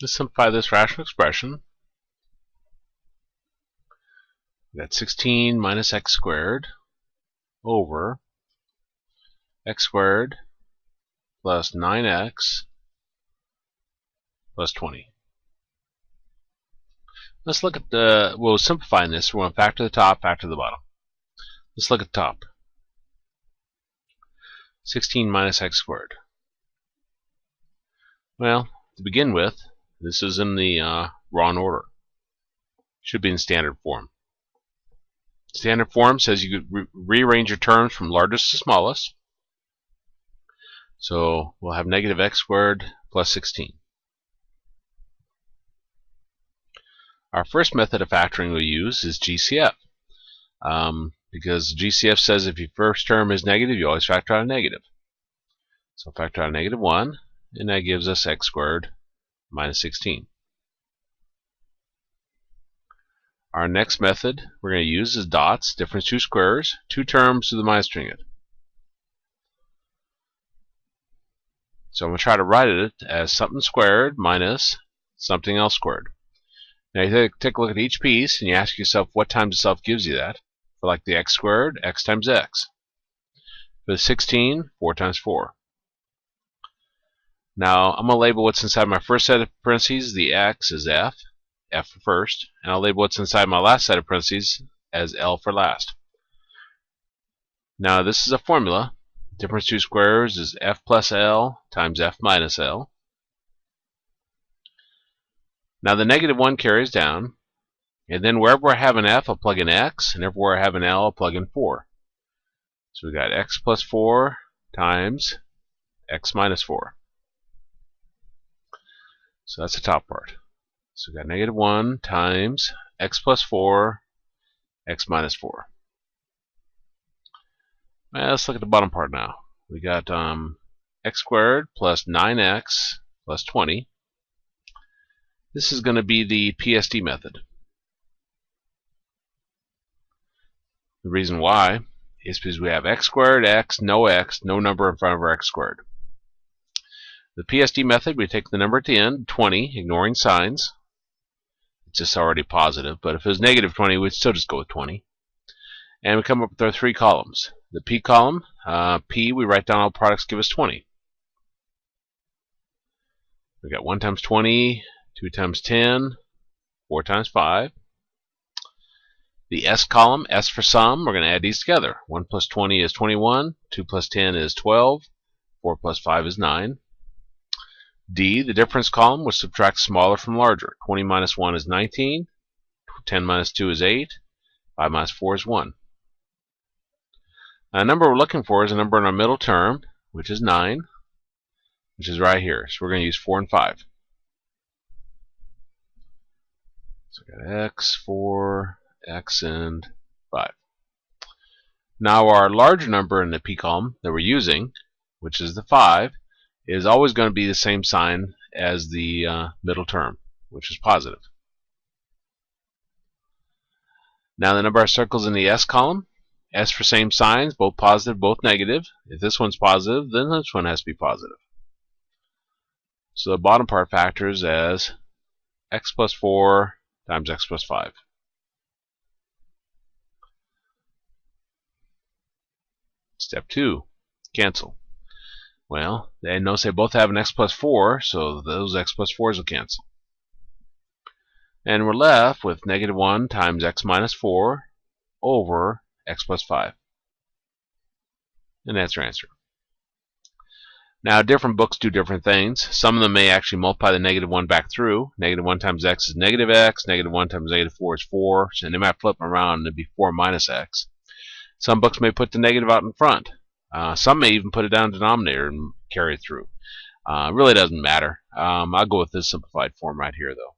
Let's simplify this rational expression. We got 16 minus x squared over x squared plus 9x plus 20. Let's look at we'll simplify this. We're going to factor the top, factor the bottom. Let's look at the top. 16 minus x squared. Well, to begin with, this is in the wrong order. Should be in standard form. Standard form says you could rearrange your terms from largest to smallest. So we'll have negative x squared plus 16. Our first method of factoring we'll use is GCF. Because GCF says if your first term is negative, you always factor out a negative. So factor out a negative 1, and that gives us x squared minus 16. Our next method we're going to use is dots, difference two squares, two terms to the minus trinket. So I'm going to try to write it as something squared minus something else squared. Now you take a look at each piece and you ask yourself what times itself gives you that. For like the x squared, x times x. For the 16, 4 times 4. Now I'm going to label what's inside my first set of parentheses. The x is f, f for first, and I'll label what's inside my last set of parentheses as L for last. Now this is a formula. Difference two squares is f plus L times f minus L. Now the negative 1 carries down, and then wherever I have an f, I'll plug in x, and everywhere I have an L, I'll plug in 4. So we got x plus 4 times x minus 4. So that's the top part. So we got negative 1 times x plus 4, x minus 4. Well, let's look at the bottom part now. We got x squared plus 9x plus 20. This is going to be the PSD method. The reason why is because we have x squared, x, no number in front of our x squared. The PSD method, we take the number at the end, 20, ignoring signs. It's just already positive, but if it was negative 20, we'd still just go with 20. And we come up with our three columns. The P column, P, we write down all products give us 20. We got 1 times 20, 2 times 10, 4 times 5. The S column, S for sum, we're going to add these together. 1 plus 20 is 21, 2 plus 10 is 12, 4 plus 5 is 9. D, the difference column, will subtract smaller from larger. 20 minus 1 is 19, 10 minus 2 is 8, 5 minus 4 is 1. Now, the number we're looking for is a number in our middle term, which is 9, which is right here. So we're going to use 4 and 5. So we got x, 4, x, and 5. Now our larger number in the P column that we're using, which is the 5, is always going to be the same sign as the middle term, which is positive. Now the number of circles in the S column, S for same signs, both positive, both negative. If this one's positive, then this one has to be positive. So the bottom part factors as x plus 4 times x plus 5. Step 2, cancel. Well, and notice they both have an x plus 4, so those x plus 4s will cancel. And we're left with negative 1 times x minus 4 over x plus 5. And that's our answer. Now, different books do different things. Some of them may actually multiply the negative 1 back through. Negative 1 times x is negative x. Negative 1 times negative 4 is 4. And they might flip them around and it'd be 4 minus x. Some books may put the negative out in front. Some may even put it down in the denominator and carry it through. It really doesn't matter. I'll go with this simplified form right here, though.